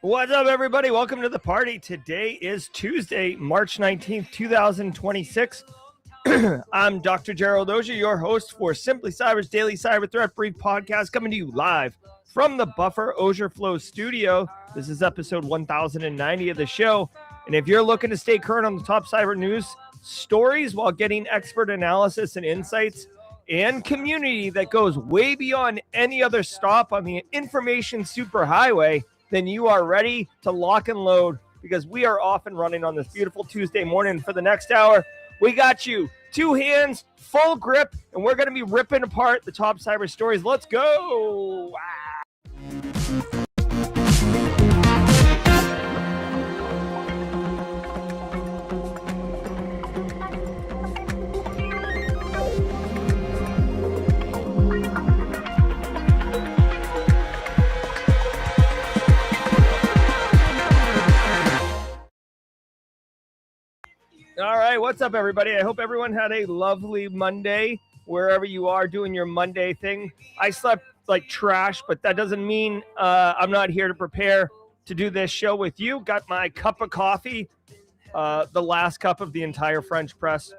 What's up, everybody? Welcome to the party. Today is Tuesday, March 19th, 2026. I'm Dr. Gerald, Auger, your host for Simply Cyber's Daily Cyber Threat Brief podcast, coming to you live from the Buffer Auger Flow studio. This is episode 1090 of the show. And if you're looking to stay current on the top cyber news stories while getting expert analysis and insights and community that goes way beyond any other stop on the information superhighway, then you are ready to lock and load, because we are off and running on this beautiful Tuesday morning. For the next hour, we got you two hands, full grip, and we're going to be ripping apart the top cyber stories. Let's go. All right, what's up, everybody? I hope everyone had a lovely Monday, wherever you are doing your Monday thing. I slept like trash, but that doesn't mean I'm not here to prepare to do this show with you. Got my cup of coffee, the last cup of the entire French press.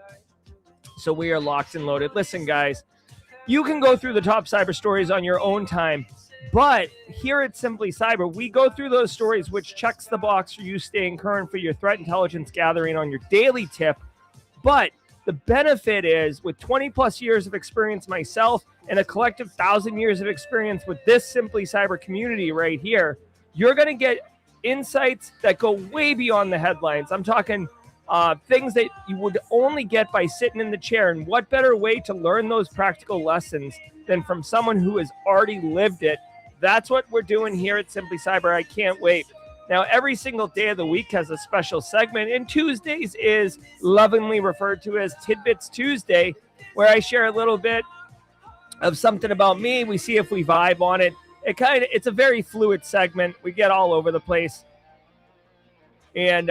So we are locked and loaded. Listen, guys, you can go through the top cyber stories on your own time. But here at Simply Cyber, we go through those stories, which checks the box for you staying current for your threat intelligence gathering on your daily tip. But the benefit is, with 20 plus years of experience myself and a collective 1,000 years of experience with this Simply Cyber community right here, you're going to get insights that go way beyond the headlines. I'm talking things that you would only get by sitting in the chair. And what better way to learn those practical lessons than from someone who has already lived it? That's what we're doing here at Simply Cyber. I can't wait. Now, every single day of the week has a special segment, and Tuesdays is lovingly referred to as Tidbits Tuesday, where I share a little bit of something about me. We see if we vibe on it. It's a very fluid segment. We get all over the place. And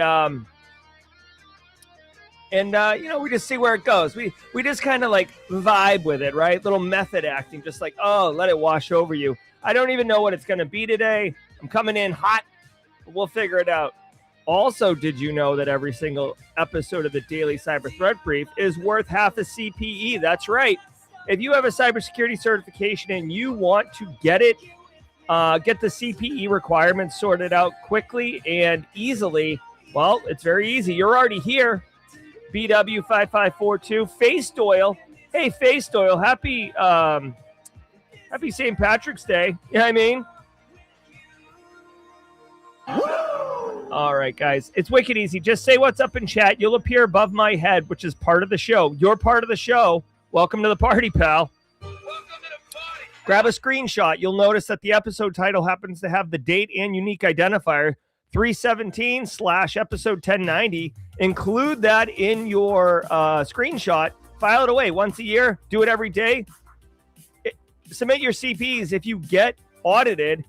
we just see where it goes. We just kind of like vibe with it, right? Little method acting, just like, oh, let it wash over you. I don't even know what it's going to be today. I'm coming in hot, but we'll figure it out. Also, did you know that every single episode of the Daily Cyber Threat Brief is worth half a CPE? That's right. If you have a cybersecurity certification and you want to get it, get the CPE requirements sorted out quickly and easily, well, it's very easy. You're already here. BW5542, Face Doyle. Hey, Face Doyle, happy St. Patrick's Day. You know what I mean? All right, guys. It's wicked easy. Just say what's up in chat. You'll appear above my head, which is part of the show. You're part of the show. Welcome to the party, pal. Welcome to the party. Grab a screenshot. You'll notice that the episode title happens to have the date and unique identifier, 317/episode 1090. Include that in your screenshot. File it away once a year. Do it every day. Submit your CPs. If you get audited,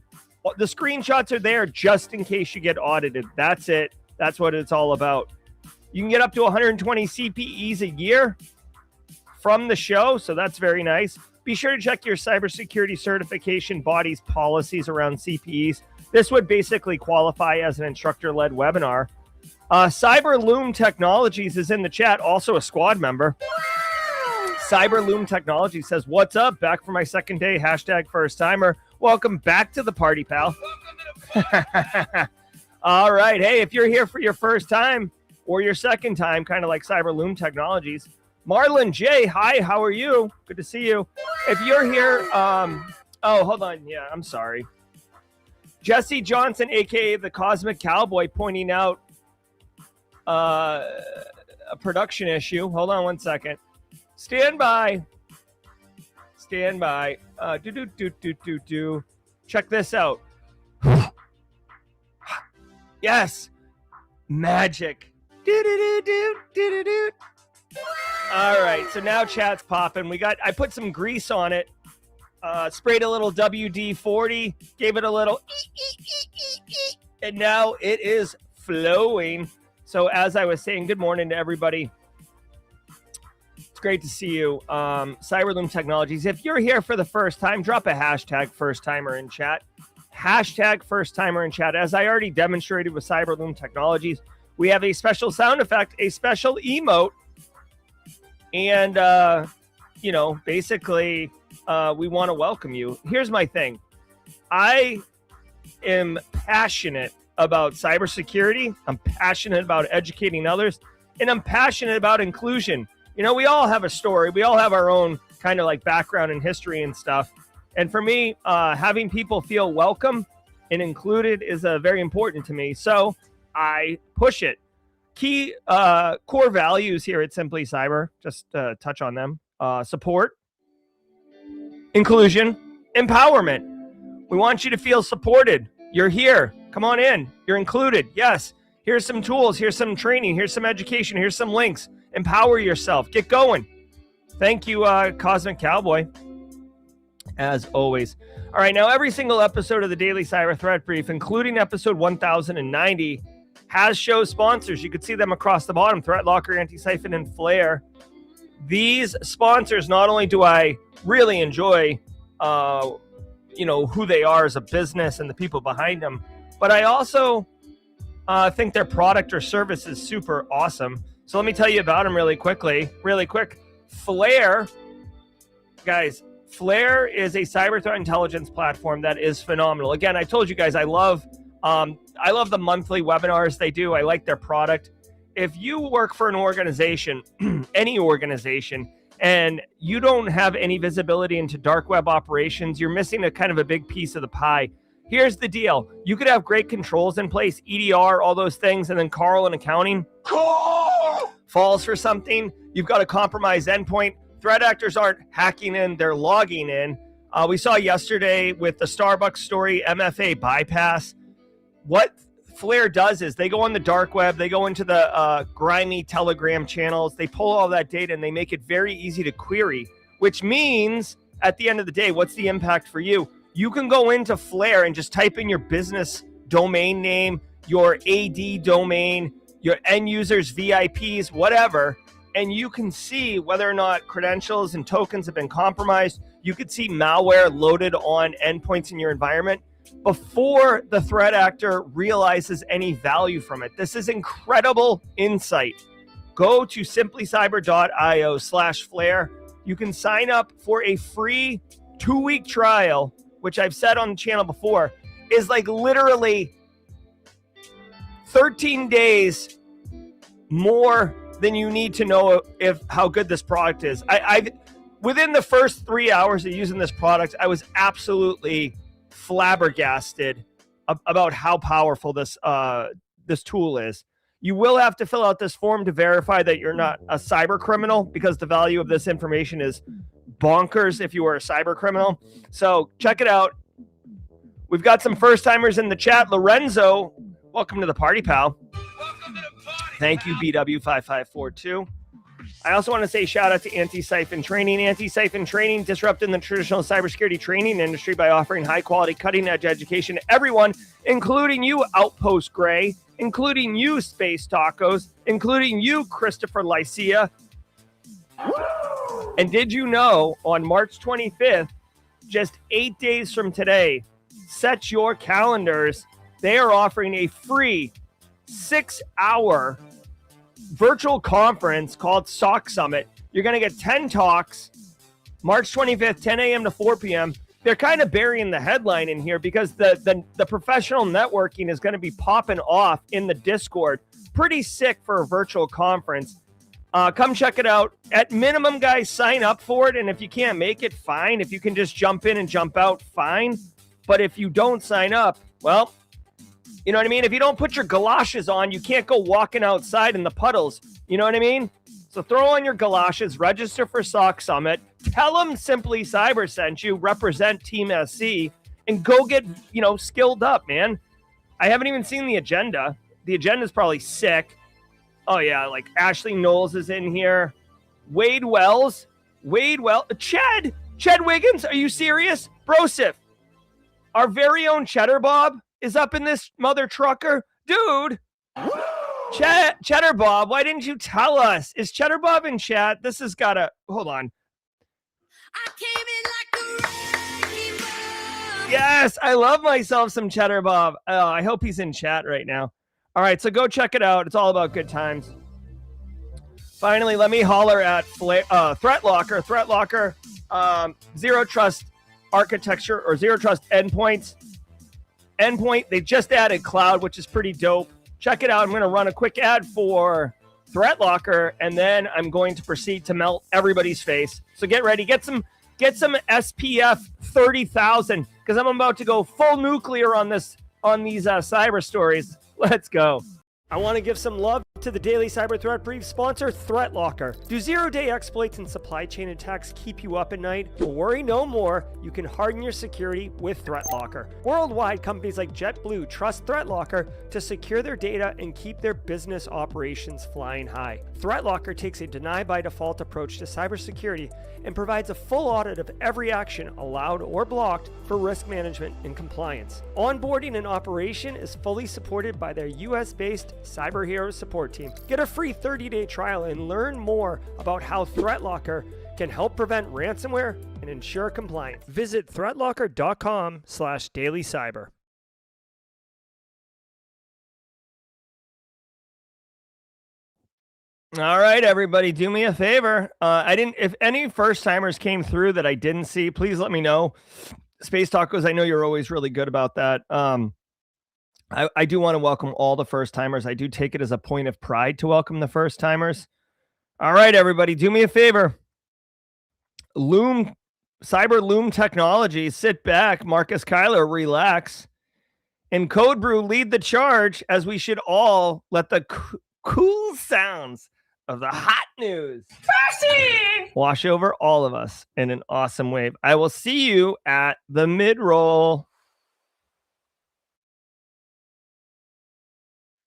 the screenshots are there just in case you get audited. That's it. That's what it's all about. You can get up to 120 CPEs a year from the show, so that's very nice. Be sure to check your cybersecurity certification body's policies around CPEs. This would basically qualify as an instructor-led webinar. Cyberloom Technologies is in the chat, also a squad member. Cyberloom Technology says, what's up? Back for my second day. Hashtag first timer. Welcome back to the party, pal. All right. Hey, if you're here for your first time or your second time, kind of like Cyberloom Technologies, Marlon J, hi, how are you? Good to see you. If you're here, oh, hold on. Yeah, I'm sorry. Jesse Johnson, a.k.a. the Cosmic Cowboy, pointing out a production issue. Hold on one second. Stand by. Stand by. Check this out. Yes. Magic. All right. So now chat's popping. I put some grease on it. Sprayed a little WD-40. Gave it a little. And now it is flowing. So as I was saying, good morning to everybody. It's great to see you. Cyberloom Technologies. If you're here for the first time, drop a hashtag first timer in chat. hashtag first timer in chat. As I already demonstrated with Cyberloom Technologies, we have a special sound effect, a special emote, and, basically we want to welcome you. Here's my thing. I am passionate about cybersecurity. I'm passionate about educating others, and I'm passionate about inclusion. We all have a story. We all have our own kind of like background and history and stuff. And for me, having people feel welcome and included is very important to me. So I push it. Key core values here at Simply Cyber, just touch on them. Support, inclusion, empowerment. We want you to feel supported. You're here. Come on in. You're included. Yes. Here's some tools. Here's some training. Here's some education. Here's some links. Empower yourself. Get going. Thank you, Cosmic Cowboy, as always. All right, now every single episode of the Daily Cyber Threat Brief, including episode 1090, has show sponsors. You can see them across the bottom: Threat Locker, Anti-Siphon, and Flare. These sponsors, not only do I really enjoy, who they are as a business and the people behind them, but I also think their product or service is super awesome. So let me tell you about them really quick. Flare, guys, Flare is a cyber threat intelligence platform that is phenomenal. Again, I told you guys I love the monthly webinars they do. I like their product. If you work for an organization, any organization, and you don't have any visibility into dark web operations, you're missing a kind of a big piece of the pie. Here's the deal. You could have great controls in place, EDR, all those things, and then Carl in accounting falls for something. You've got a compromised endpoint. Threat actors aren't hacking in, they're logging in. We saw yesterday with the Starbucks story, MFA bypass. What Flare does is they go on the dark web, they go into the grimy Telegram channels, they pull all that data, and they make it very easy to query, which means at the end of the day, what's the impact for you? You can go into Flare and just type in your business domain name, your AD domain, your end users, VIPs, whatever, and you can see whether or not credentials and tokens have been compromised. You could see malware loaded on endpoints in your environment before the threat actor realizes any value from it. This is incredible insight. Go to simplycyber.io/flare. You can sign up for a free 2-week trial, which I've said on the channel before, is like literally 13 days more than you need to know how good this product is. I've within the first 3 hours of using this product, I was absolutely flabbergasted about how powerful this tool is. You will have to fill out this form to verify that you're not a cyber criminal, because the value of this information is bonkers if you are a cyber criminal. So check it out. We've got some first timers in the chat. Lorenzo, welcome to the party, pal. Thank you, BW5542. I also want to say shout out to Anti-Siphon Training. Anti-Siphon Training disrupting the traditional cybersecurity training industry by offering high-quality, cutting-edge education to everyone, including you, Outpost Gray, including you, Space Tacos, including you, Christopher Lycia. And did you know on March 25th, just 8 days from today, set your calendars, they are offering a free 6-hour virtual conference called SOC Summit. You're going to get 10 talks, March 25th, 10 a.m. to 4 p.m. They're kind of burying the headline in here because the professional networking is going to be popping off in the Discord. Pretty sick for a virtual conference. Come check it out. At minimum, guys, sign up for it. And if you can't make it, fine. If you can just jump in and jump out, fine. But if you don't sign up, well, you know what I mean? If you don't put your galoshes on, you can't go walking outside in the puddles. You know what I mean? So throw on your galoshes, register for SOC Summit, tell them Simply Cyber sent you, represent Team SC, and go get, skilled up, man. I haven't even seen the agenda. The agenda is probably sick. Oh, yeah, like Ashley Knowles is in here. Chad Wiggins, are you serious? Brosif, our very own Cheddar Bob is up in this mother trucker. Dude, Cheddar Bob, why didn't you tell us? Is Cheddar Bob in chat? This has got to, hold on. I came in like a wrecking ball. Yes, I love myself some Cheddar Bob. I hope he's in chat right now. All right, so go check it out. It's all about good times. Finally, let me holler at ThreatLocker. ThreatLocker, zero trust architecture or zero trust endpoints. Endpoint, they just added cloud, which is pretty dope. Check it out. I'm going to run a quick ad for ThreatLocker, and then I'm going to proceed to melt everybody's face. So get ready. Get some SPF 30,000 because I'm about to go full nuclear on these cyber stories. Let's go. I want to give some love to the Daily Cyber Threat Brief sponsor, ThreatLocker. Do zero-day exploits and supply chain attacks keep you up at night? Well, worry no more. You can harden your security with ThreatLocker. Worldwide, companies like JetBlue trust ThreatLocker to secure their data and keep their business operations flying high. ThreatLocker takes a deny-by-default approach to cybersecurity and provides a full audit of every action allowed or blocked for risk management and compliance. Onboarding and operation is fully supported by their US-based Cyber Heroes support team. Get a free 30-day trial and learn more about how ThreatLocker can help prevent ransomware and ensure compliance. Visit threatlocker.com/dailycyber. All right, everybody, do me a favor. If any first timers came through that I didn't see, please let me know. Space Tacos, I know you're always really good about that. I do want to welcome all the first timers. I do take it as a point of pride to welcome the first timers. All right, everybody, do me a favor. Cyber Loom Technologies, sit back. Marcus Kyler, relax. And Code Brew, lead the charge as we should all let the cool sounds of the hot news wash over all of us in an awesome wave. I will see you at the mid-roll.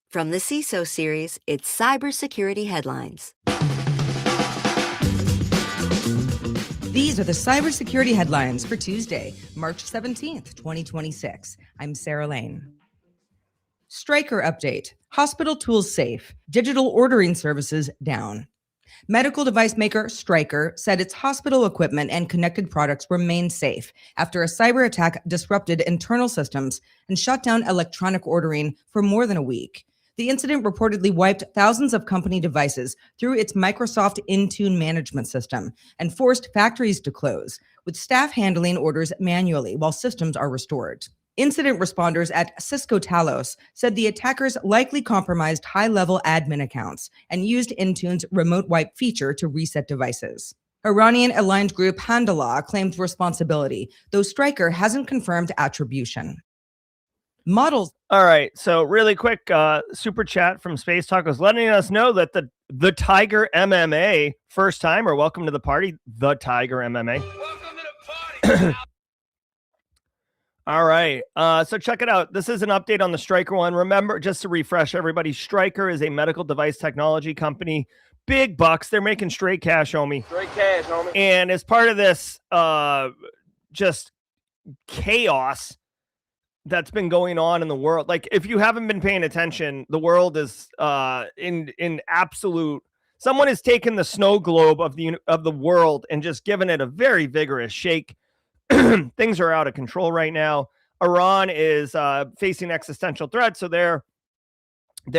From the CISO series, it's cybersecurity headlines. These are the cybersecurity headlines for Tuesday, March 17th, 2026. I'm Sarah Lane. Stryker update. Hospital tools safe. Digital ordering services down. Medical device maker Stryker said its hospital equipment and connected products remain safe after a cyber attack disrupted internal systems and shut down electronic ordering for more than a week. The incident reportedly wiped thousands of company devices through its Microsoft Intune management system and forced factories to close, with staff handling orders manually while systems are restored. Incident responders at Cisco Talos said the attackers likely compromised high-level admin accounts and used Intune's remote wipe feature to reset devices. Iranian-aligned group Handallah claimed responsibility, though Stryker hasn't confirmed attribution. Models. All right, so really quick super chat from Space Tacos letting us know that the Tiger MMA first timer, welcome to the party, the Tiger MMA. Welcome to the party. All right, so check it out. This is an update on the Stryker one. Remember, just to refresh everybody, Stryker is a medical device technology company. Big bucks. They're making straight cash, homie. Straight cash, homie. And as part of this just chaos that's been going on in the world, like if you haven't been paying attention, the world is in absolute. Someone has taken the snow globe of the world and just given it a very vigorous shake. Things are out of control right now. Iran is facing existential threats, so they're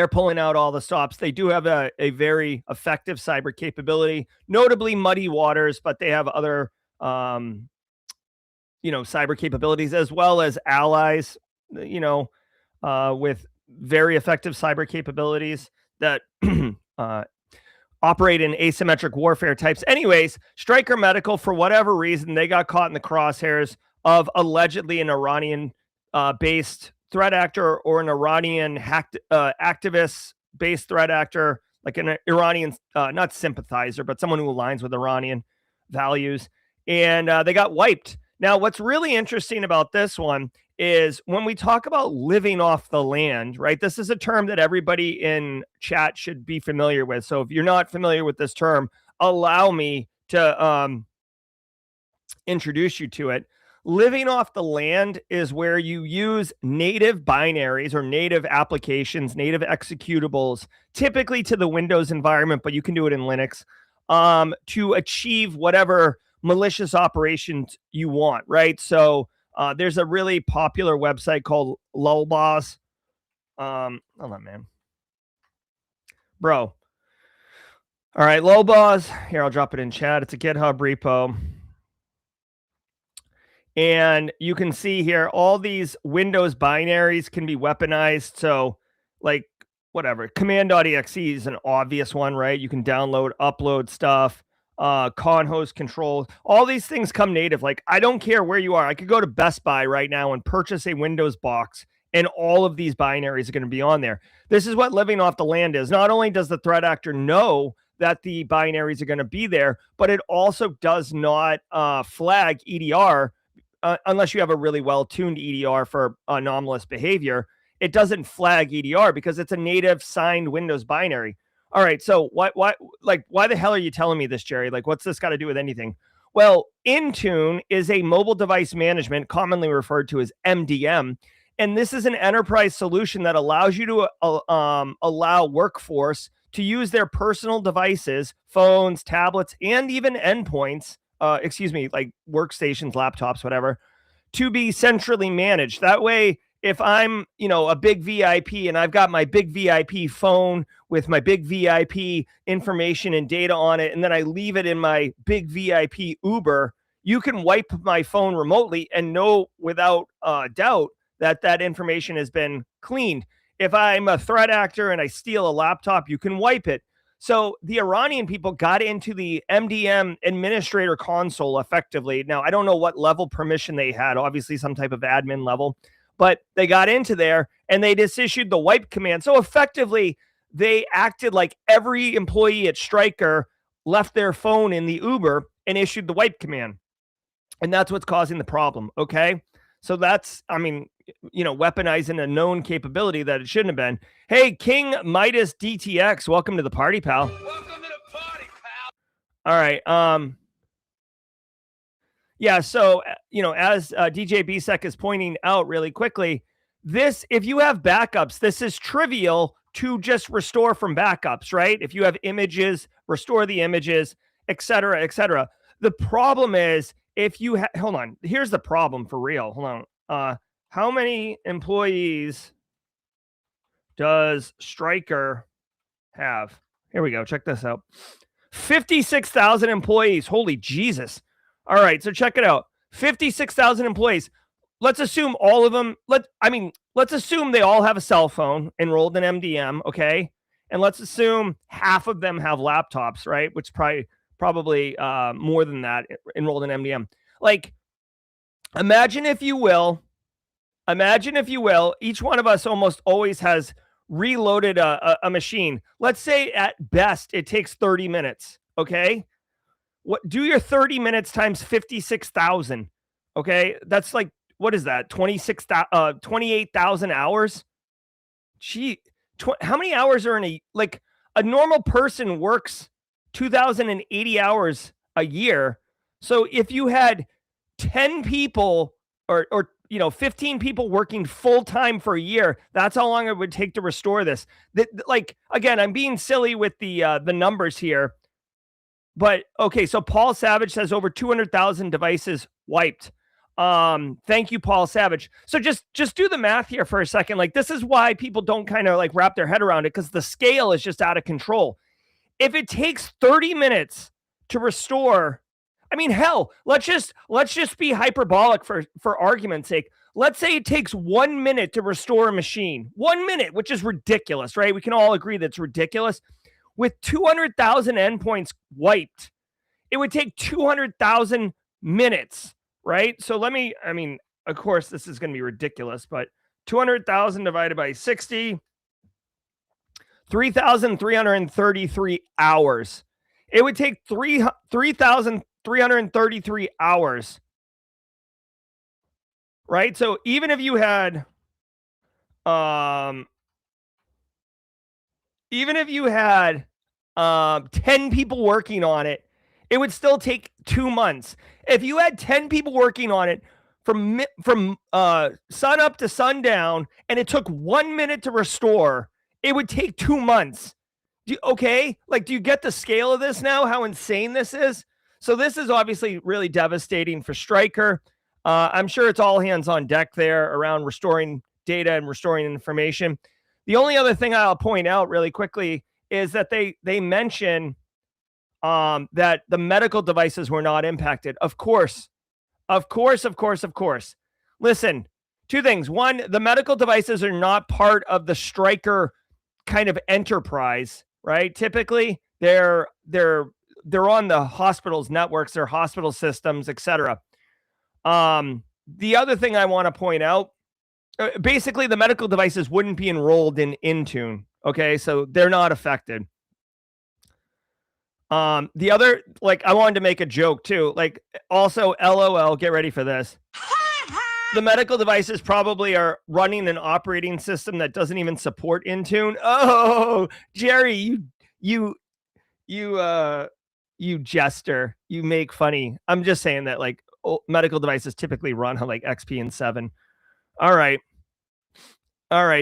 pulling out all the stops. They do have a very effective cyber capability, notably muddy waters, but they have other cyber capabilities as well as allies, with very effective cyber capabilities that operate in asymmetric warfare types. Anyways, Stryker Medical, for whatever reason, they got caught in the crosshairs of allegedly an Iranian-based threat actor or an Iranian activist-based threat actor, like an Iranian, not sympathizer, but someone who aligns with Iranian values. And they got wiped. Now, what's really interesting about this one is when we talk about living off the land, right? This is a term that everybody in chat should be familiar with. So if you're not familiar with this term, allow me to introduce you to it. Living off the land is where you use native binaries or native applications, native executables, typically to the Windows environment, but you can do it in Linux, to achieve whatever malicious operations you want, right? So There's a really popular website called Lullboss. Hold on, man. Bro. All right, Lullboss. Here, I'll drop it in chat. It's a GitHub repo. And you can see here, all these Windows binaries can be weaponized. So, like, whatever. Command.exe is an obvious one, right? You can download, upload stuff. Conhost control. All these things come native. Like, I don't care where you are. I could go to Best Buy right now and purchase a Windows box, and all of these binaries are going to be on there. This is what living off the land is. Not only does the threat actor know that the binaries are going to be there, but it also does not flag EDR. Unless you have a really well-tuned EDR for anomalous behavior, it doesn't flag EDR because it's a native signed Windows binary. All right, so why the hell are you telling me this, Jerry? Like, what's this got to do with anything? Well, Intune is a mobile device management, commonly referred to as MDM, and this is an enterprise solution that allows you to allow workforce to use their personal devices, phones, tablets, and even endpoints, like workstations, laptops, whatever, to be centrally managed. That way, if I'm, a big VIP and I've got my big VIP phone with my big VIP information and data on it, and then I leave it in my big VIP Uber, you can wipe my phone remotely and know without doubt that information has been cleaned. If I'm a threat actor and I steal a laptop, you can wipe it. So the Iranian people got into the MDM administrator console effectively. Now, I don't know what level permission they had, obviously some type of admin level, but they got into there and they just issued the wipe command. So effectively, they acted like every employee at Stryker left their phone in the Uber and issued the wipe command. And that's what's causing the problem, okay? So that's, weaponizing a known capability that it shouldn't have been. Hey, King Midas DTX, welcome to the party, pal. Welcome to the party, pal. All right. Yeah, so, as DJ BSEC is pointing out really quickly, if you have backups, this is trivial to just restore from backups, right? If you have images, restore the images, et cetera, et cetera. The problem is, hold on, here's the problem for real. Hold on. How many employees does Stryker have? Here we go. Check this out. 56,000 employees. Holy Jesus. All right. So check it out. 56,000 employees. Let's assume all of them. Let's assume they all have a cell phone enrolled in MDM. Okay. And let's assume half of them have laptops, right? Which probably more than that enrolled in MDM. Like, imagine if you will, each one of us almost always has reloaded a machine. Let's say at best it takes 30 minutes. Okay. Do your 30 minutes times 56,000. Okay. That's like, what is that? 28,000 hours. Gee, how many hours are in a normal person works 2,080 hours a year. So if you had 10 people or 15 people working full time for a year, that's how long it would take to restore this. Again, I'm being silly with the numbers here, but okay. So Paul Savage says over 200,000 devices wiped. Thank you, Paul Savage. So just do the math here for a second. Like, this is why people don't kind of like wrap their head around it, because the scale is just out of control. If it takes 30 minutes to restore, hell, let's just be hyperbolic for argument's sake. Let's say it takes 1 minute to restore a machine. 1 minute, which is ridiculous, right? We can all agree that's ridiculous. With 200,000 endpoints wiped, it would take 200,000 minutes, right? So of course, this is going to be ridiculous, but 200,000 divided by 60, 3,333 hours. It would take 3,333 hours, right? So even if you had, 10 people working on it, it would still take 2 months. If you had 10 people working on it from sun up to sundown, and it took 1 minute to restore, it would take 2 months. Do you get the scale of this now? How insane this is? So this is obviously really devastating for Stryker. I'm sure it's all hands on deck there around restoring data and restoring information. The only other thing I'll point out really quickly is that they mention that the medical devices were not impacted. Of course. Listen, two things. One, the medical devices are not part of the Stryker kind of enterprise, right? Typically, they're on the hospital's networks, their hospital systems, etc. The other thing I want to point out, basically, the medical devices wouldn't be enrolled in Intune. Okay, so they're not affected. The other, like, I wanted to make a joke too. Like, also, LOL, get ready for this. The medical devices probably are running an operating system that doesn't even support Intune. Oh, Jerry, you jester, you make funny. I'm just saying that, like, medical devices typically run on like XP and 7. All right.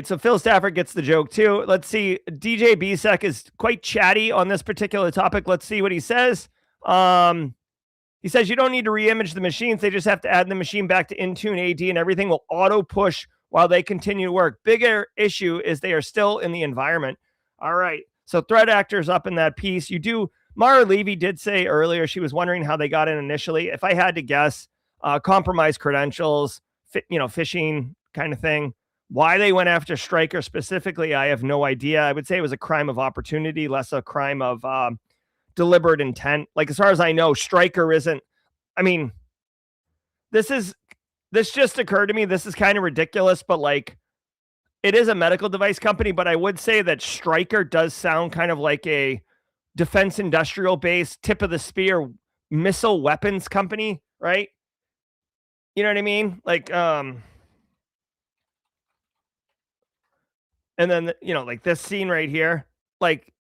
So Phil Stafford gets the joke too. Let's see. DJ Bisek is quite chatty on this particular topic. Let's see what he says. He says you don't need to re-image the machines. They just have to add the machine back to Intune AD and everything will auto push while they continue to work. Bigger issue is they are still in the environment. All right. So threat actors up in that piece. Mara Levy did say earlier she was wondering how they got in initially. If I had to guess, compromised credentials, phishing kind of thing. Why they went after Stryker specifically, I have no idea. I would say it was a crime of opportunity, less a crime of deliberate intent. Like, as far as I know, Stryker isn't. I mean, this just occurred to me. This is kind of ridiculous, but like, it is a medical device company. But I would say that Stryker does sound kind of like a defense industrial base, tip of the spear missile weapons company, right? You know what I mean? Like, and then, like this scene right here, like,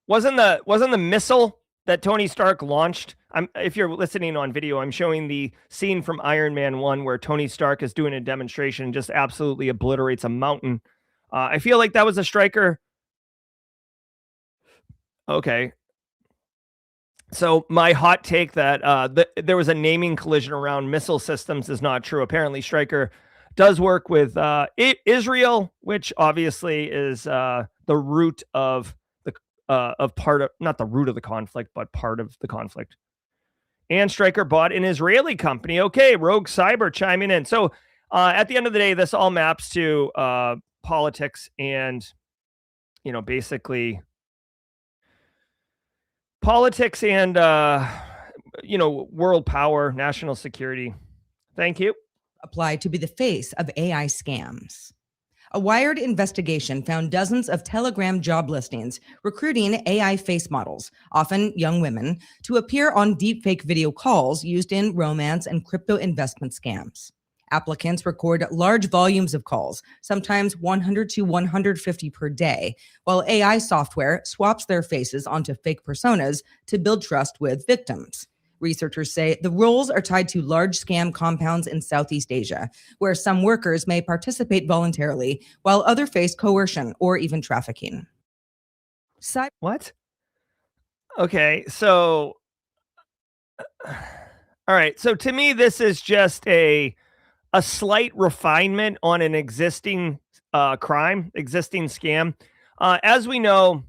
wasn't the missile that Tony Stark launched? If you're listening on video, I'm showing the scene from Iron Man 1 where Tony Stark is doing a demonstration and just absolutely obliterates a mountain. I feel like that was a Stryker. Okay. So my hot take that there was a naming collision around missile systems is not true. Apparently Stryker does work with Israel, which obviously is the root of not the root of the conflict, but part of the conflict. And Stryker bought an Israeli company. Okay, Rogue Cyber chiming in. So at the end of the day, this all maps to politics and, basically politics and, world power, national security. Thank you. Apply to be the face of AI scams. A Wired investigation found dozens of Telegram job listings recruiting AI face models, often young women, to appear on deepfake video calls used in romance and crypto investment scams. Applicants record large volumes of calls, sometimes 100 to 150 per day, while AI software swaps their faces onto fake personas to build trust with victims. Researchers say the roles are tied to large scam compounds in Southeast Asia, where some workers may participate voluntarily, while others face coercion or even trafficking. What? Okay, so... all right, so to me, this is just a slight refinement on an existing crime, existing scam. As we know,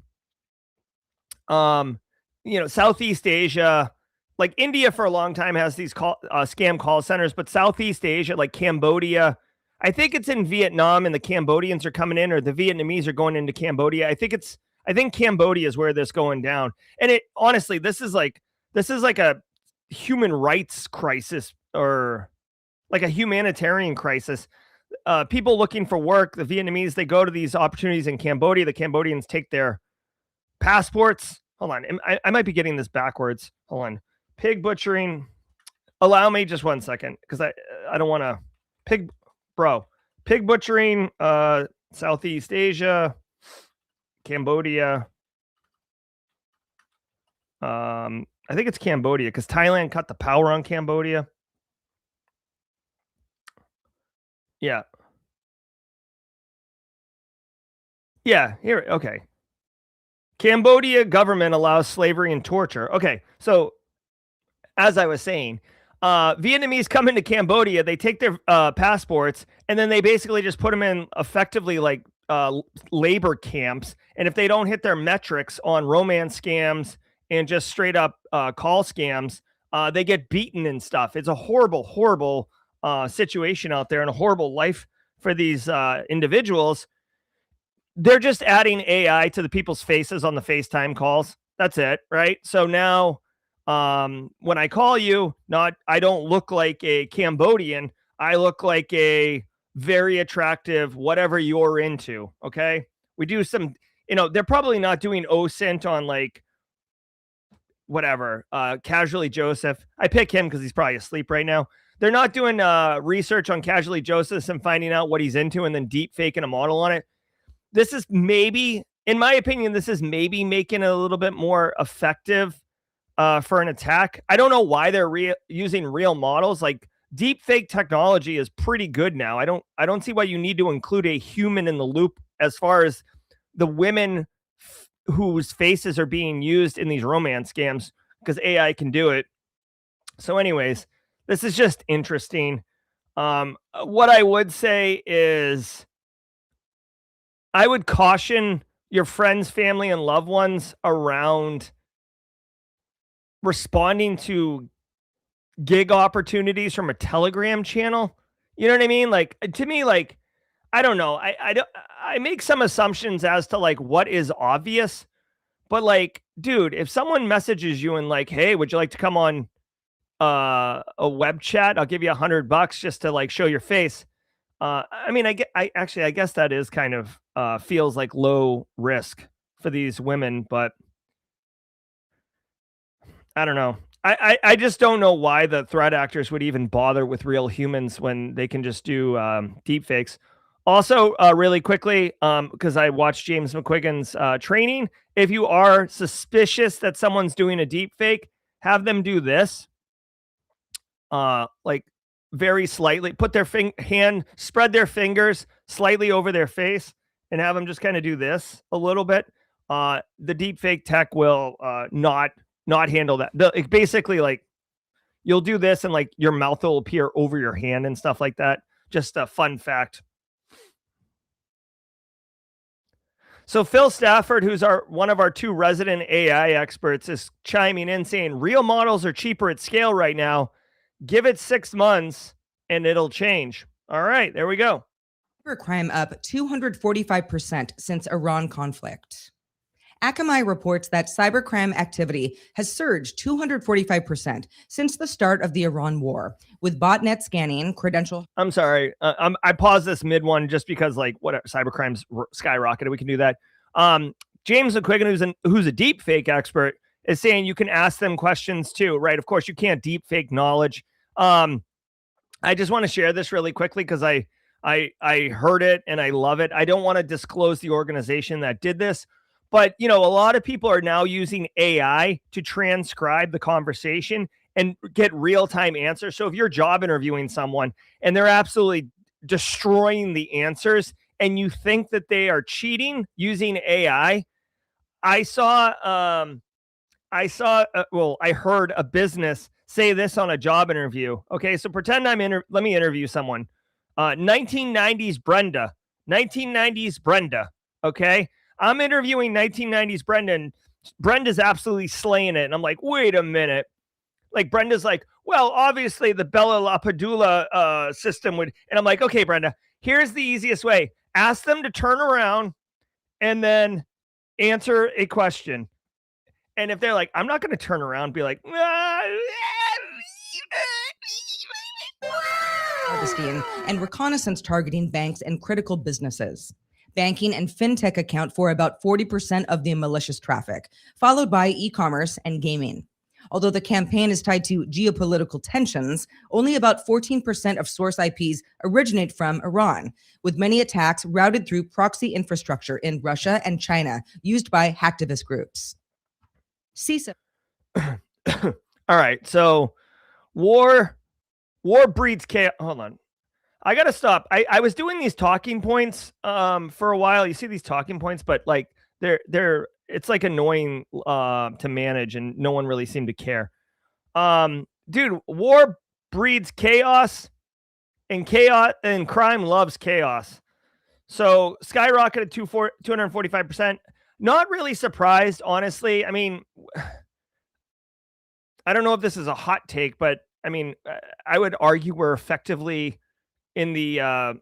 Southeast Asia... like India for a long time has these scam call centers, but Southeast Asia, like Cambodia, I think it's in Vietnam and the Cambodians are coming in, or the Vietnamese are going into Cambodia. I think Cambodia is where this going down. And honestly, this is like a human rights crisis, or like a humanitarian crisis. People looking for work, the Vietnamese, they go to these opportunities in Cambodia. The Cambodians take their passports. Hold on. I might be getting this backwards. Hold on. Pig butchering. Allow me just 1 second, because I don't want to pig butchering, Southeast Asia, Cambodia. I think it's Cambodia, because Thailand cut the power on Cambodia. Yeah. Here. Okay. Cambodia government allows slavery and torture. Okay. So, as I was saying, Vietnamese come into Cambodia, they take their passports, and then they basically just put them in effectively like labor camps. And if they don't hit their metrics on romance scams and just straight up call scams, they get beaten and stuff. It's a horrible, horrible situation out there and a horrible life for these individuals. They're just adding AI to the people's faces on the FaceTime calls. That's it, right? So now when I call you, I don't look like a Cambodian. I look like a very attractive whatever you're into. Okay, we do some, they're probably not doing OSINT on like whatever, Casually Joseph. I pick him because he's probably asleep right now. They're not doing research on Casually Joseph and finding out what he's into and then deep faking a model on it. This is maybe, in my opinion, this is maybe making it a little bit more effective for an attack. I don't know why they're using real models. Like deep fake technology is pretty good now. I don't see why you need to include a human in the loop as far as the women whose faces are being used in these romance scams, because AI can do it. So anyways, this is just interesting. What I would say is I would caution your friends, family, and loved ones around responding to gig opportunities from a Telegram channel. You know what I mean? Like, to me, like, I don't know. I make some assumptions as to like what is obvious, but like, dude, if someone messages you and like, hey, would you like to come on a web chat? I'll give you $100 just to like show your face. I mean, I guess that is kind of feels like low risk for these women, but I don't know. I just don't know why the threat actors would even bother with real humans when they can just do deep fakes. Also, really quickly, because I watched James McQuiggan's training, if you are suspicious that someone's doing a deep fake, have them do this. Like very slightly, put their hand, spread their fingers slightly over their face and have them just kind of do this a little bit. The deep fake tech will not handle that. Basically, like, you'll do this and like your mouth will appear over your hand and stuff like that. Just a fun fact. So Phil Stafford, who's one of our 2 resident AI experts, is chiming in saying real models are cheaper at scale right now. Give it 6 months and it'll change. All right, there we go. Cybercrime up 245% since Iran conflict. Akamai reports that cybercrime activity has surged 245% since the start of the Iran war, with botnet scanning, credential. I'm sorry. I paused this mid one just because, like, whatever, cybercrime's skyrocketed. We can do that. James McQuiggan, who's a deep fake expert, is saying you can ask them questions too, right? Of course, you can't deep fake knowledge. I just want to share this really quickly because I heard it and I love it. I don't want to disclose the organization that did this. But, a lot of people are now using AI to transcribe the conversation and get real-time answers. So if you're job interviewing someone and they're absolutely destroying the answers and you think that they are cheating using AI, I heard a business say this on a job interview. Okay, so pretend let me interview someone. 1990s Brenda. Okay. I'm interviewing 1990s Brenda, and Brenda's absolutely slaying it. And I'm like, wait a minute. Like, Brenda's like, well, obviously the Bella Lapadula system would. And I'm like, okay, Brenda, here's the easiest way. Ask them to turn around and then answer a question. And if they're like, I'm not going to turn around, be like, and reconnaissance targeting banks and critical businesses. Banking and fintech account for about 40% of the malicious traffic, followed by e-commerce and gaming. Although the campaign is tied to geopolitical tensions, only about 14% of source IPs originate from Iran, with many attacks routed through proxy infrastructure in Russia and China used by hacktivist groups. CISA. All right, so war breeds chaos. Hold on. I got to stop. I was doing these talking points for a while. You see these talking points, but like it's like annoying to manage and no one really seemed to care. Dude, war breeds chaos, and crime loves chaos. So skyrocketed to 245%. Not really surprised, honestly. I mean, I don't know if this is a hot take, but I mean, I would argue we're effectively in the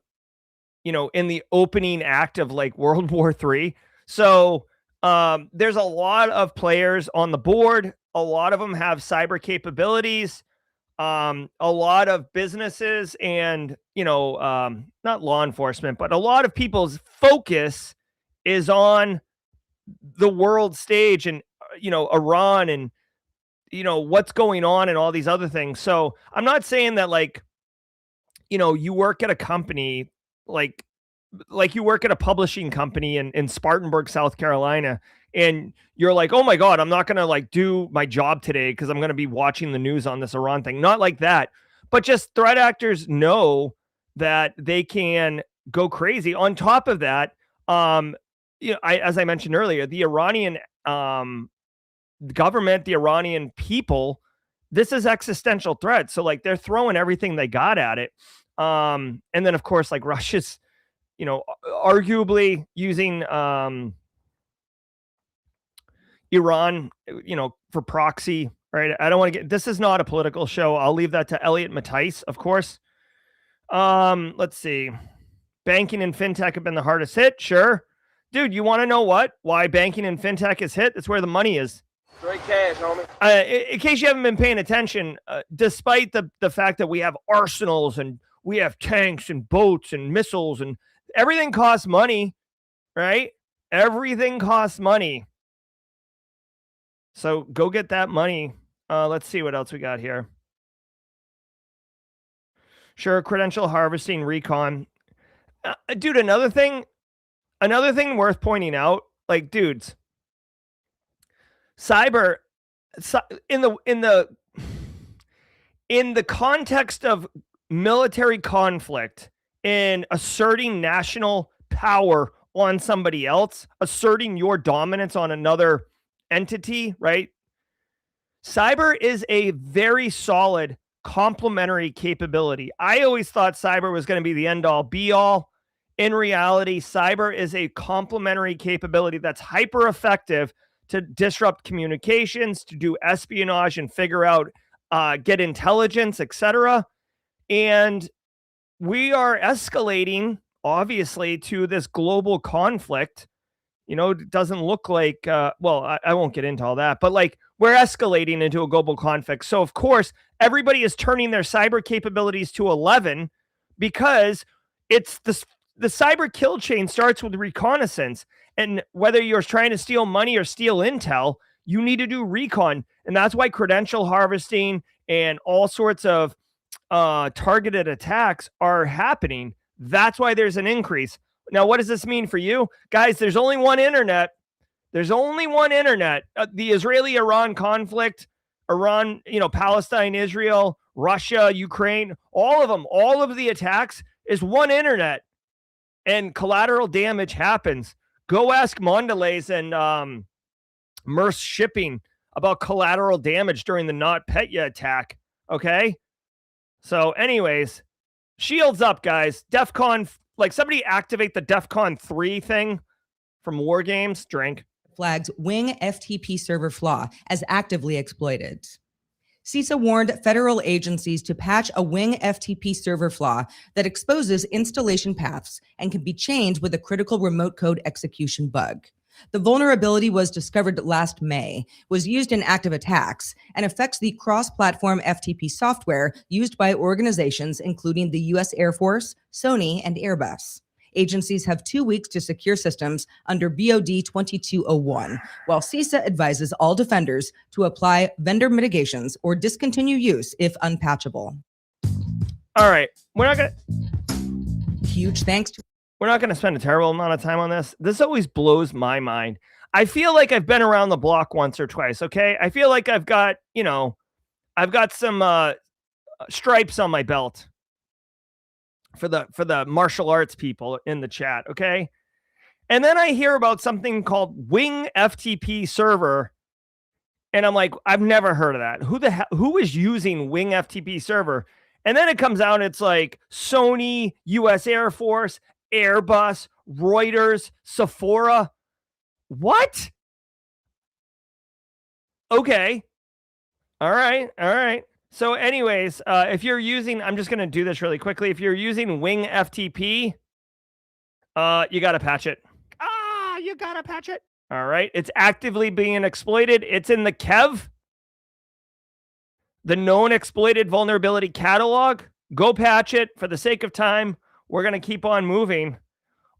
in the opening act of like World War III. So there's a lot of players on the board. A lot of them have cyber capabilities. A lot of businesses and, not law enforcement, but a lot of people's focus is on the world stage and, Iran and, what's going on and all these other things. So I'm not saying that like, you work at a company like you work at a publishing company in Spartanburg, South Carolina, and you're like, oh my God, I'm not going to like do my job today because I'm going to be watching the news on this Iran thing. Not like that, but just threat actors know that they can go crazy. On top of that, as I mentioned earlier, the Iranian government, the Iranian people, this is existential threat. So like they're throwing everything they got at it. And then of course, like Russia's, arguably using Iran, for proxy, right? I don't want to this is not a political show. I'll leave that to Elliot Matthijs, of course. Let's see. Banking and fintech have been the hardest hit. Sure. Dude, you want to know why banking and fintech is hit? It's where the money is. Straight cash, homie. In case you haven't been paying attention, despite the fact that we have arsenals and we have tanks and boats and missiles and everything costs money, right? Everything costs money. So go get that money. Let's see what else we got here. Sure, credential harvesting, recon. Dude, another thing worth pointing out, like, dudes, cyber in the context of military conflict, in asserting national power on somebody else, asserting your dominance on another entity, right? Cyber is a very solid complementary capability. I always thought cyber was going to be the end all be all. In reality, cyber is a complementary capability that's hyper effective to disrupt communications, to do espionage and figure out, get intelligence, etc. And we are escalating, obviously, to this global conflict. It doesn't look like, I won't get into all that, but like we're escalating into a global conflict. So, of course, everybody is turning their cyber capabilities to 11 because it's the cyber kill chain starts with reconnaissance. And whether you're trying to steal money or steal intel, you need to do recon. And that's why credential harvesting and all sorts of targeted attacks are happening. That's why there's an increase. Now, what does this mean for you? Guys, there's only one internet. There's only one internet. The Israeli-Iran conflict, Iran, Palestine, Israel, Russia, Ukraine, all of them, all of the attacks is one internet. And collateral damage happens. Go ask Mondelez and Merce Shipping about collateral damage during the NotPetya attack. Okay? So anyways, shields up, guys. DEFCON, like somebody activate the DEFCON 3 thing from War Games. Drink. Flags Wing FTP server flaw as actively exploited. CISA warned federal agencies to patch a Wing FTP server flaw that exposes installation paths and can be changed with a critical remote code execution bug. The vulnerability was discovered last May, was used in active attacks, and affects the cross-platform FTP software used by organizations including the U.S. Air Force, Sony, and Airbus. Agencies have 2 weeks to secure systems under BOD 2201, while CISA advises all defenders to apply vendor mitigations or discontinue use if unpatchable. All right. We're not going to spend a terrible amount of time on this. This always blows my mind. I feel like I've been around the block once or twice, okay? I feel like I've got some stripes on my belt. For the martial arts people in the chat, okay? And then I hear about something called Wing FTP server, And I'm like, I've never heard of that. Who is using Wing FTP server? And then it comes out, it's like Sony, US Air Force, Airbus, Reuters, Sephora. What? Okay. All right. So anyways, if you're using, I'm just going to do this really quickly. If you're using Wing FTP, you got to patch it. You got to patch it. All right. It's actively being exploited. It's in the KEV, the known exploited vulnerability catalog. Go patch it for the sake of time. We're going to keep on moving.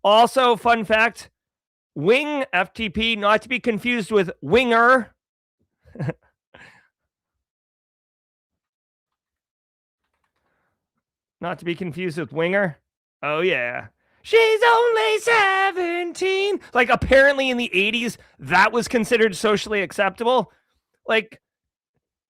Also, fun fact, Wing FTP, not to be confused with Winger. Not to be confused with Winger. Oh, yeah. She's only 17. Like, apparently in the 80s, that was considered socially acceptable. Like,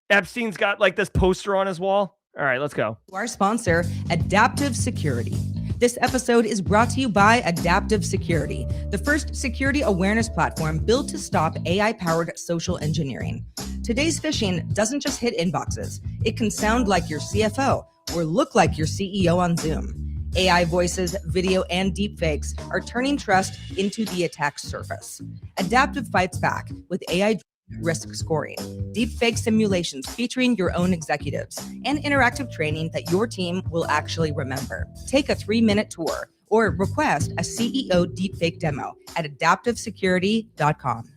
Epstein's got, like, this poster on his wall. All right, let's go. Our sponsor, Adaptive Security. This episode is brought to you by Adaptive Security, the first security awareness platform built to stop AI-powered social engineering. Today's phishing doesn't just hit inboxes. It can sound like your CFO or look like your CEO on Zoom. AI voices, video, and deepfakes are turning trust into the attack surface. Adaptive fights back with AI risk scoring, deepfake simulations featuring your own executives, and interactive training that your team will actually remember. Take a 3-minute tour or request a CEO deepfake demo at adaptivesecurity.com.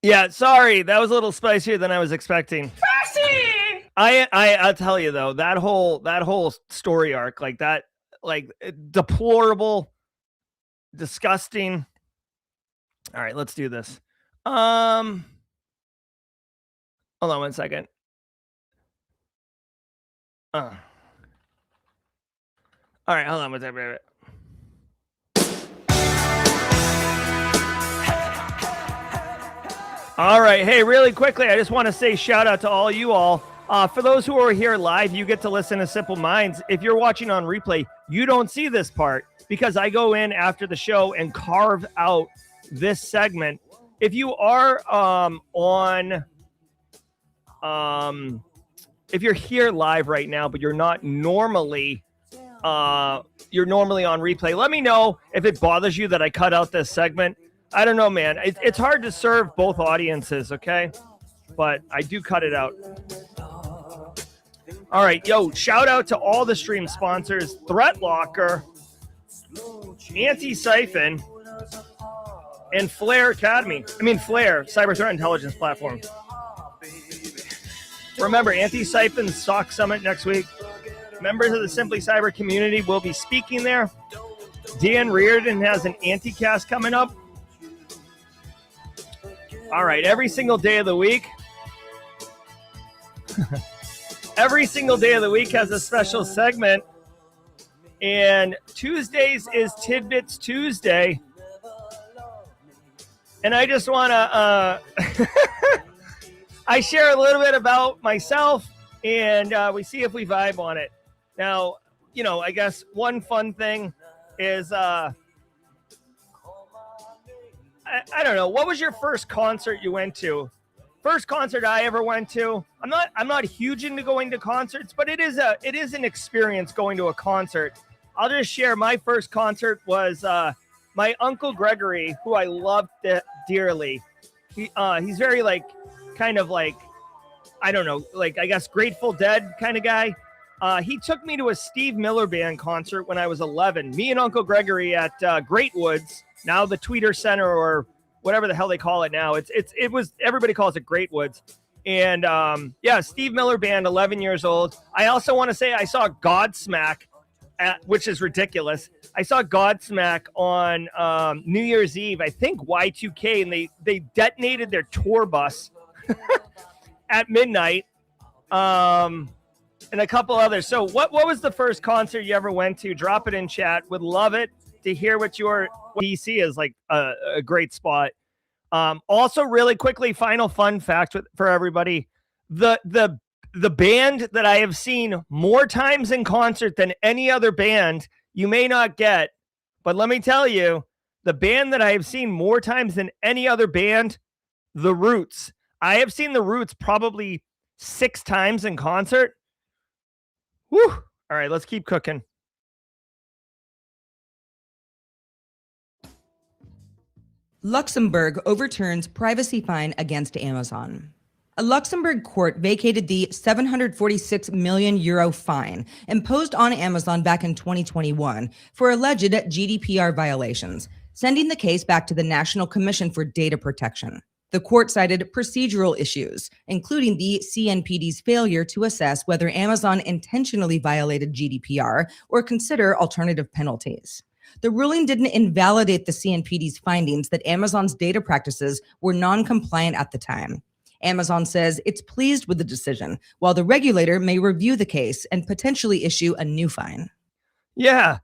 Yeah, sorry, that was a little spicier than I was expecting. Spicy! I'll tell you though, that whole story arc, like that, like deplorable, disgusting. All right, let's do this. Hold on 1 second. All right, hold on 1 second. All right, hey, really quickly, I just want to say shout out to all you all. For those who are here live, you get to listen to Simple Minds. If you're watching on replay, you don't see this part because I go in after the show and carve out this segment. If you are if you're here live right now, but you're not normally on replay, let me know if it bothers you that I cut out this segment. I don't know, man. It's hard to serve both audiences, okay? But I do cut it out. All right, yo, shout out to all the stream sponsors: Threat Locker, Anti-Siphon, and Flare Academy. Flare, Cyber Threat Intelligence Platform. Remember, Anti-Siphon's SOC Summit next week. Members of the Simply Cyber community will be speaking there. Dan Reardon has an anti-cast coming up. All right, every single day of the week. Every single day of the week has a special segment. And Tuesdays is Tidbits Tuesday. And I just want to, I share a little bit about myself, and we see if we vibe on it. Now, I guess one fun thing is, I don't know, what was your first concert you went to? First concert I ever went to. I'm not huge into going to concerts, but it is an experience going to a concert. I'll just share my first concert was my Uncle Gregory, who I loved dearly. He's very kind of I don't know, I guess Grateful Dead kind of guy. He took me to a Steve Miller Band concert when I was 11. Me and Uncle Gregory at Great Woods, now the Tweeter Center or whatever the hell they call it now. It was everybody calls it Great Woods. And Steve Miller Band, 11 years old. I also want to say I saw Godsmack, which is ridiculous. I saw Godsmack on New Year's Eve, I think Y2K, and they detonated their tour bus at midnight, and a couple others. So what was the first concert you ever went to? Drop it in chat. Would love it to hear what DC is like a great spot. Also, really quickly, final fun fact for everybody: the band that I have seen more times in concert than any other band you may not get, but let me tell you, the band that I have seen more times than any other band The Roots. I have seen The Roots probably 6 times in concert. Woo! All right, let's keep cooking. Luxembourg overturns privacy fine against Amazon. A Luxembourg court vacated the 746 million euro fine imposed on Amazon back in 2021 for alleged GDPR violations, sending the case back to the National Commission for Data Protection. The court cited procedural issues, including the CNPD's failure to assess whether Amazon intentionally violated GDPR or consider alternative penalties. The ruling didn't invalidate the CNPD's findings that Amazon's data practices were non-compliant at the time. Amazon says it's pleased with the decision, while the regulator may review the case and potentially issue a new fine. Yeah.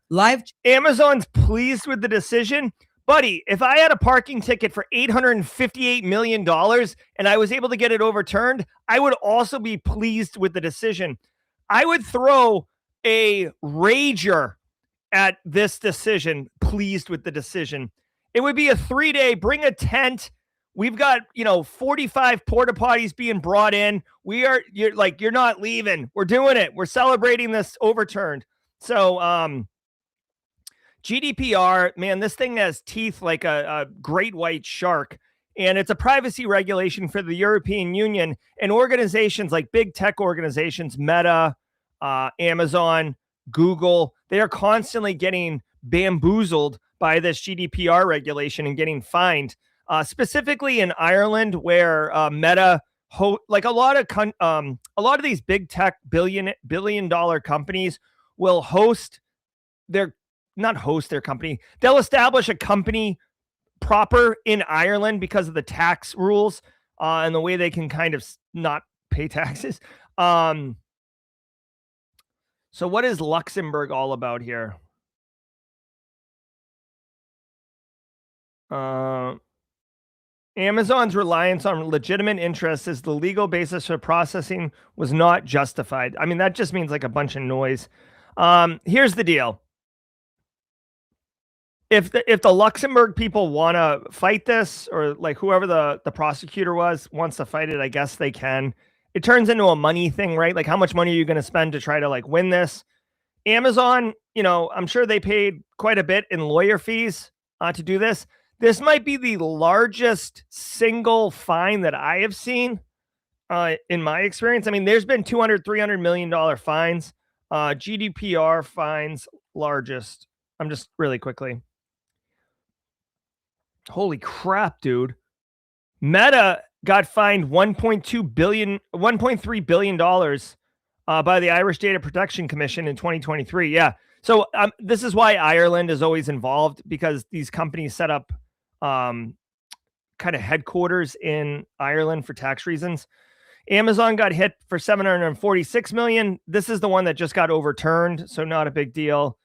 Amazon's pleased with the decision. Buddy, if I had a parking ticket for $858 million and I was able to get it overturned, I would also be pleased with the decision. I would throw a rager at this decision, pleased with the decision. It would be a 3-day, bring a tent. We've got, 45 porta potties being brought in. You're not leaving. We're doing it. We're celebrating this overturned. So, GDPR, man, this thing has teeth like a great white shark. And it's a privacy regulation for the European Union and organizations like big tech organizations, Meta, Amazon, Google. They are constantly getting bamboozled by this GDPR regulation and getting fined. Specifically in Ireland, where Meta, a lot of these big tech billion dollar companies will not host their company. They'll establish a company proper in Ireland because of the tax rules and the way they can kind of not pay taxes. So what is Luxembourg all about here? Amazon's reliance on legitimate interests as the legal basis for processing was not justified. I mean, that just means like a bunch of noise. Here's the deal. If the Luxembourg people want to fight this, or like whoever the prosecutor wants to fight it, I guess they can. It turns into a money thing, right? Like, how much money are you going to spend to try to like win this? Amazon, I'm sure they paid quite a bit in lawyer fees to do this. This might be the largest single fine that I have seen in my experience. I mean, there's been $200-300 million fines. GDPR fines largest. I'm just really quickly. Holy crap, dude. Meta got fined $1.3 billion by the Irish Data Protection Commission in 2023. Yeah. So this is why Ireland is always involved, because these companies set up kind of headquarters in Ireland for tax reasons. Amazon got hit for $746 million. This is the one that just got overturned, so not a big deal.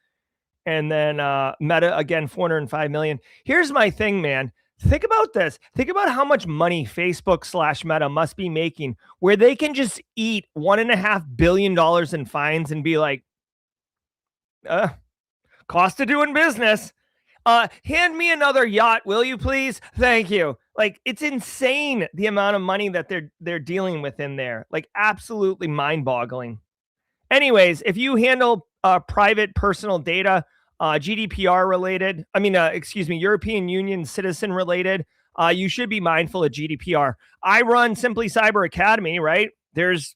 And then Meta, again, $405 million. Here's my thing, man. Think about this. Think about how much money Facebook/Meta must be making, where they can just eat $1.5 billion in fines and be like, cost of doing business. Hand me another yacht, will you please? Thank you. Like, it's insane the amount of money that they're dealing with in there. Like, absolutely mind-boggling. Anyways, if you handle private personal data, GDPR related, European Union citizen related, you should be mindful of GDPR. I run Simply Cyber Academy, right? There's,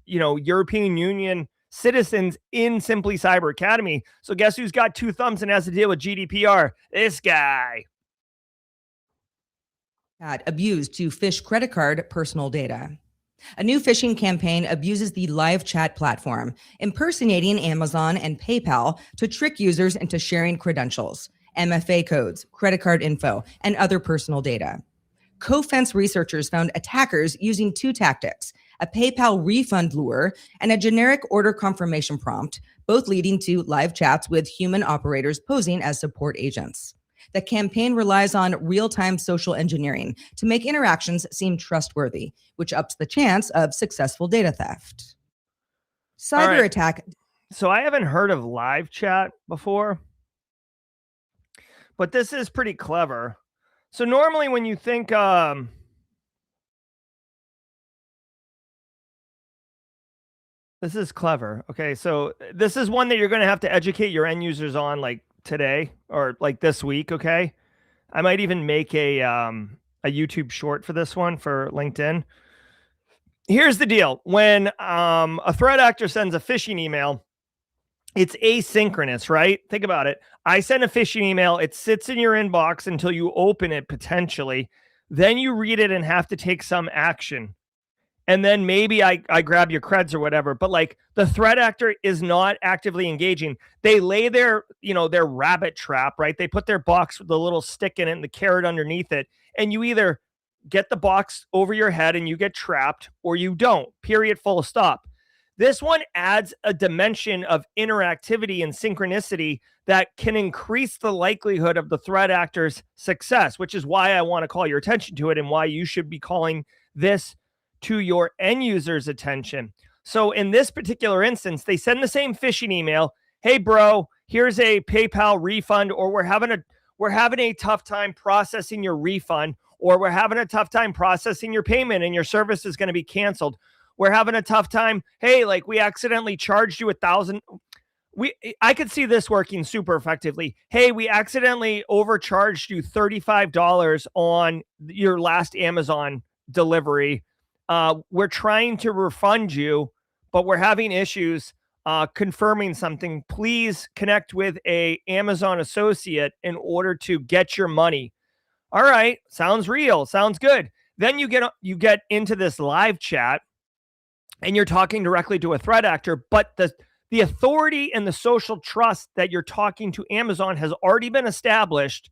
European Union citizens in Simply Cyber Academy. So guess who's got 2 thumbs and has to deal with GDPR? This guy. Abused to phish credit card personal data. A new phishing campaign abuses the live chat platform, impersonating Amazon and PayPal to trick users into sharing credentials, MFA codes, credit card info, and other personal data. Cofense researchers found attackers using 2 tactics: a PayPal refund lure and a generic order confirmation prompt, both leading to live chats with human operators posing as support agents. The campaign relies on real-time social engineering to make interactions seem trustworthy, which ups the chance of successful data theft. Cyberattack. So I haven't heard of live chat before, but this is pretty clever. So normally when you think This is clever. Okay, so this is one that you're going to have to educate your end users on, like today or like this week. Okay, I might even make a YouTube short for this one for LinkedIn. Here's the deal: when a threat actor sends a phishing email, it's asynchronous, right? Think about it. I send a phishing email, it sits in your inbox until you open it potentially. Then you read it and have to take some action. And then maybe I grab your creds or whatever. But like the threat actor is not actively engaging. They lay their, their rabbit trap, right? They put their box with the little stick in it and the carrot underneath it. And you either get the box over your head and you get trapped or you don't, period, full stop. This one adds a dimension of interactivity and synchronicity that can increase the likelihood of the threat actor's success, which is why I want to call your attention to it and why you should be calling this to your end user's attention. So in this particular instance, they send the same phishing email. Hey, bro, here's a PayPal refund, or we're having a tough time processing your refund, or we're having a tough time processing your payment and your service is going to be canceled. We're having a tough time. Hey, like we accidentally charged you $1,000. I could see this working super effectively. Hey, we accidentally overcharged you $35 on your last Amazon delivery. We're trying to refund you, but we're having issues confirming something. Please connect with a Amazon associate in order to get your money. All right, sounds real, sounds good. Then you get into this live chat and you're talking directly to a threat actor, but the authority and the social trust that you're talking to Amazon has already been established.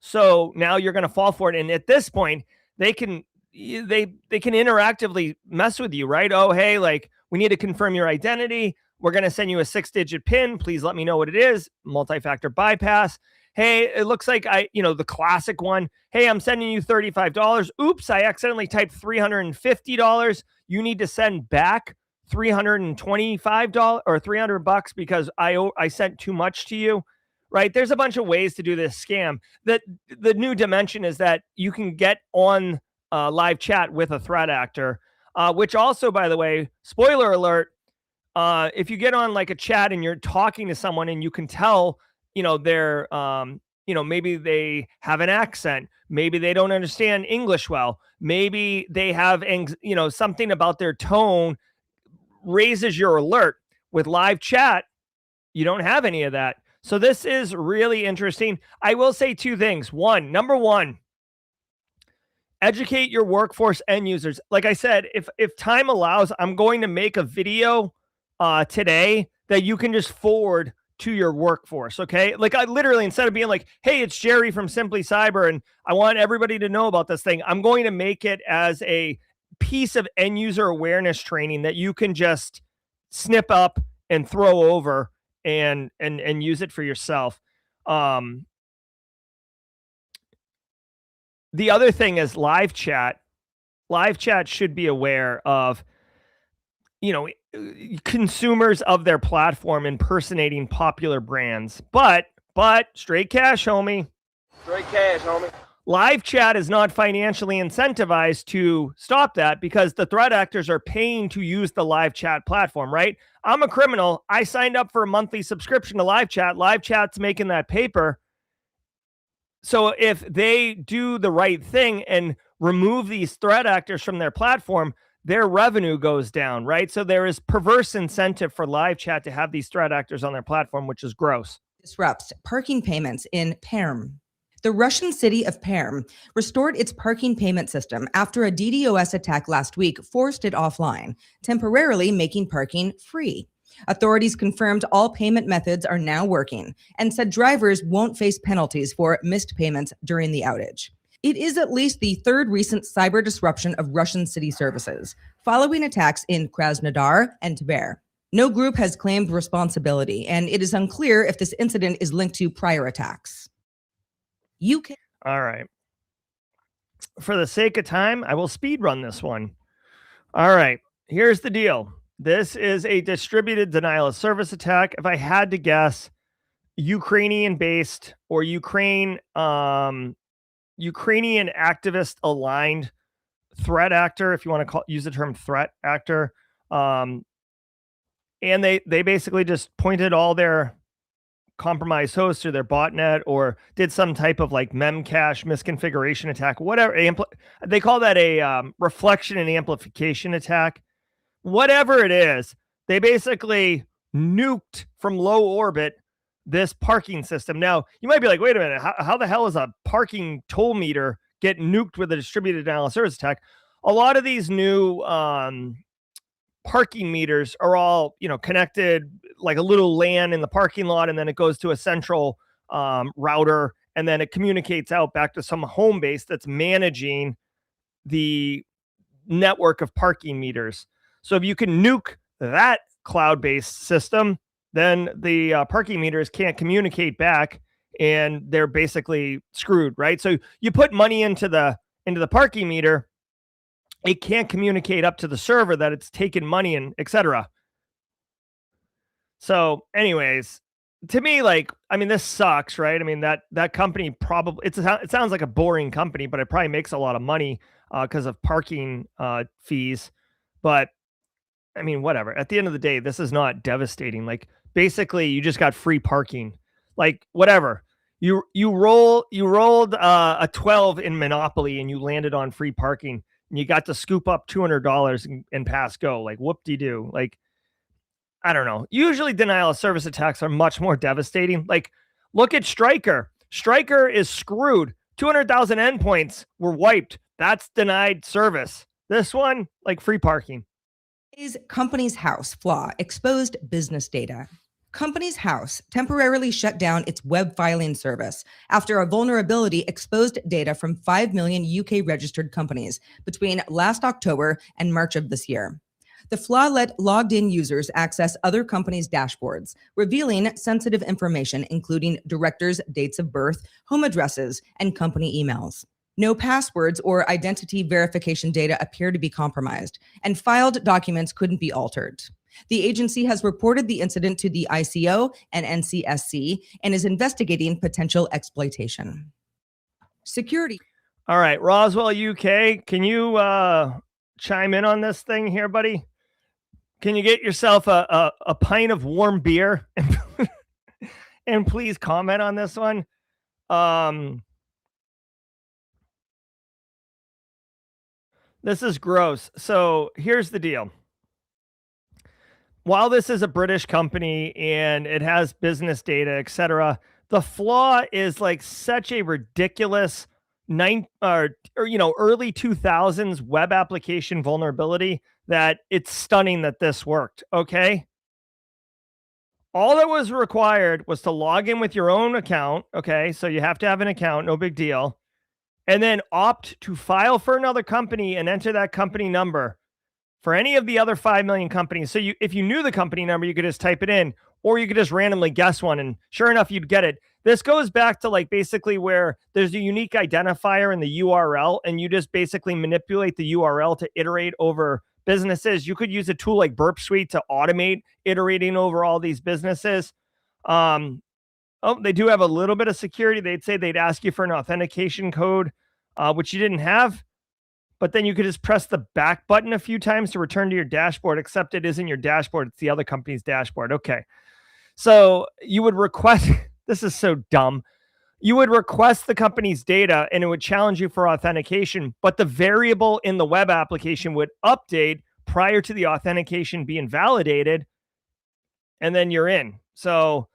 So now you're going to fall for it. And at this point, they can interactively mess with you, right? Oh, hey, like we need to confirm your identity. We're going to send you a 6-digit PIN. Please let me know what it is. Multi-factor bypass. Hey, it looks like the classic one. Hey, I'm sending you $35. Oops, I accidentally typed $350. You need to send back $325 or $300 because I sent too much to you, right? There's a bunch of ways to do this scam. The new dimension is that you can get on live chat with a threat actor, which also, by the way, spoiler alert, if you get on like a chat and you're talking to someone and you can tell, they're, maybe they have an accent, maybe they don't understand English well, maybe they have, something about their tone raises your alert. With live chat, you don't have any of that. So this is really interesting. I will say two things. Number one, educate your workforce end users. Like I said, if time allows, I'm going to make a video today that you can just forward to your workforce. Okay. Like I literally, instead of being like, hey, it's Jerry from Simply Cyber and I want everybody to know about this thing, I'm going to make it as a piece of end user awareness training that you can just snip up and throw over and use it for yourself. The other thing is live chat. Live chat should be aware of, consumers of their platform impersonating popular brands. But straight cash, homie. Straight cash, homie. Live chat is not financially incentivized to stop that because the threat actors are paying to use the live chat platform, right? I'm a criminal. I signed up for a monthly subscription to live chat. Live chat's making that paper. So if they do the right thing and remove these threat actors from their platform, their revenue goes down, right? So there is perverse incentive for live chat to have these threat actors on their platform, which is gross. Disrupts parking payments in Perm. The Russian city of Perm restored its parking payment system after a DDoS attack last week forced it offline, temporarily making parking free. Authorities confirmed all payment methods are now working and said drivers won't face penalties for missed payments during the outage. It is at least the third recent cyber disruption of Russian city services, following attacks in Krasnodar and Tver. No group has claimed responsibility, and it is unclear if this incident is linked to prior attacks. All right. For the sake of time, I will speed run this one. All right. Here's the deal. This is a distributed denial of service attack. If I had to guess, Ukrainian-based or Ukrainian activist aligned threat actor, if you want to use the term threat actor, and they basically just pointed all their compromised hosts or their botnet or did some type of like memcache misconfiguration attack, whatever. They call that a reflection and amplification attack. Whatever it is, they basically nuked from low orbit this parking system. Now, you might be like, wait a minute, how the hell is a parking toll meter get nuked with a distributed denial of service attack? A lot of these new parking meters are all, connected like a little LAN in the parking lot, and then it goes to a central router, and then it communicates out back to some home base that's managing the network of parking meters. So if you can nuke that cloud-based system, then the parking meters can't communicate back, and they're basically screwed, right? So you put money into the parking meter, it can't communicate up to the server that it's taken money and etc. So anyways, to me, this sucks, right? I mean, that company probably, it sounds like a boring company, but it probably makes a lot of money because of parking fees. But I mean, whatever. At the end of the day, this is not devastating. Like, basically, you just got free parking. Like, whatever. You rolled a 12 in Monopoly and you landed on free parking, and you got to scoop up $200 and pass go. Like, whoop-de-doo. Like, I don't know. Usually denial of service attacks are much more devastating. Like, look at Stryker. Stryker is screwed. 200,000 endpoints were wiped. That's denied service. This one, like, free parking. Is Companies House flaw exposed business data. Companies House temporarily shut down its web filing service after a vulnerability exposed data from 5 million UK registered companies between last October and March of this year. The flaw let logged-in users access other companies' dashboards, revealing sensitive information, including directors' dates of birth, home addresses, and company emails. No passwords or identity verification data appear to be compromised, and filed documents couldn't be altered. The agency has reported the incident to the ICO and NCSC and is investigating potential exploitation. Security. All right, Roswell, UK, can you chime in on this thing here, buddy? Can you get yourself a pint of warm beer and please comment on this one? This is gross. So here's the deal. While this is a British company and it has business data, etc., the flaw is like such a ridiculous early 2000s web application vulnerability that it's stunning that this worked. Okay. All that was required was to log in with your own account. Okay. So you have to have an account, no big deal. And then opt to file for another company and enter that company number for any of the other 5 million companies. So if you knew the company number, you could just type it in, or you could just randomly guess one, and sure enough, you'd get it. This goes back to like basically where there's a unique identifier in the URL, and you just basically manipulate the URL to iterate over businesses. You could use a tool like Burp Suite to automate iterating over all these businesses. They do have a little bit of security. They'd say they'd ask you for an authentication code, which you didn't have. But then you could just press the back button a few times to return to your dashboard, except it isn't your dashboard. It's the other company's dashboard. Okay. So you would request, this is so dumb. You would request the company's data and it would challenge you for authentication, but the variable in the web application would update prior to the authentication being validated, and then you're in. So,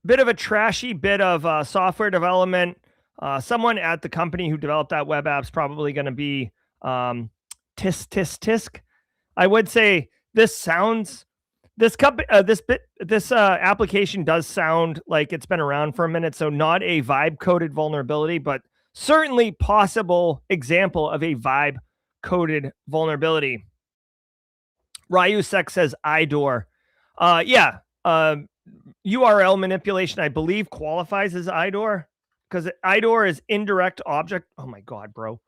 bit of a trashy bit of software development. Someone at the company who developed that web app's probably going to be tisk. I would say this application does sound like it's been around for a minute, so not a vibe coded vulnerability, but certainly possible example of a vibe coded vulnerability. Ryusek says IDOR. URL manipulation, I believe, qualifies as IDOR. Because IDOR is indirect object. Oh my God, bro.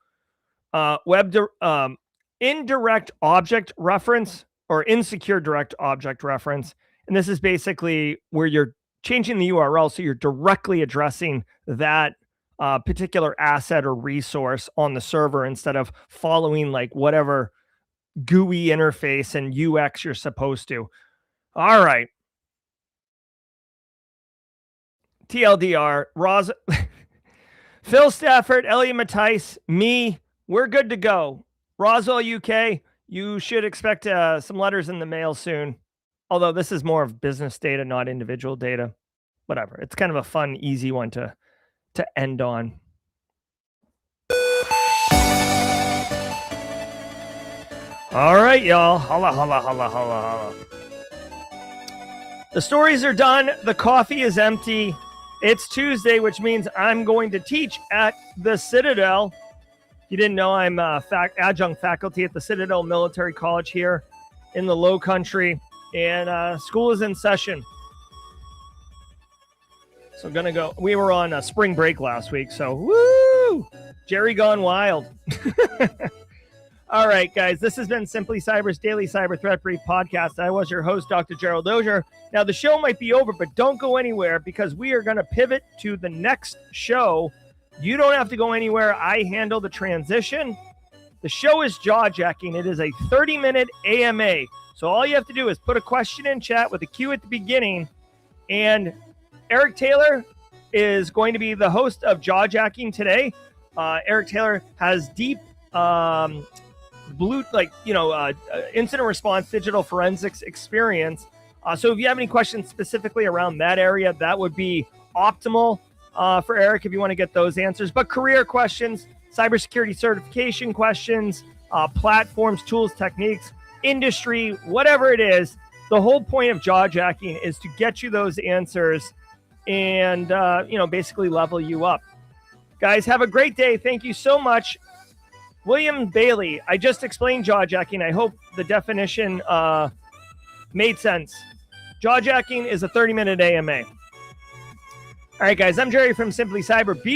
Indirect object reference or insecure direct object reference. And this is basically where you're changing the URL. So you're directly addressing that particular asset or resource on the server instead of following like whatever GUI interface and UX you're supposed to. All right. TLDR, Phil Stafford, Elliot Mattice, me, we're good to go. Roswell, UK, you should expect some letters in the mail soon. Although this is more of business data, not individual data. Whatever. It's kind of a fun, easy one to end on. All right, y'all. Holla, holla, holla, holla, holla. The stories are done. The coffee is empty. It's Tuesday, which means I'm going to teach at the Citadel. You didn't know, I'm adjunct faculty at the Citadel Military College here in the Low Country, and school is in session. So gonna go. We were on spring break last week, so woo! Jerry gone wild. All right, guys, this has been Simply Cyber's Daily Cyber Threat Brief podcast. I was your host, Dr. Gerald Auger. Now, the show might be over, but don't go anywhere because we are going to pivot to the next show. You don't have to go anywhere. I handle the transition. The show is jaw-jacking. It is a 30-minute AMA. So all you have to do is put a question in chat with a Q at the beginning, and Eric Taylor is going to be the host of jaw-jacking today. Eric Taylor has deep incident response, digital forensics experience. So if you have any questions specifically around that area, that would be optimal for Eric if you want to get those answers. But career questions, cybersecurity certification questions, platforms, tools, techniques, industry, whatever it is, the whole point of jaw-jacking is to get you those answers and, basically level you up. Guys, have a great day. Thank you so much. William Bailey, I just explained jaw-jacking. I hope the definition made sense. Jaw-jacking is a 30-minute AMA. All right, guys, I'm Jerry from Simply Cyber. Be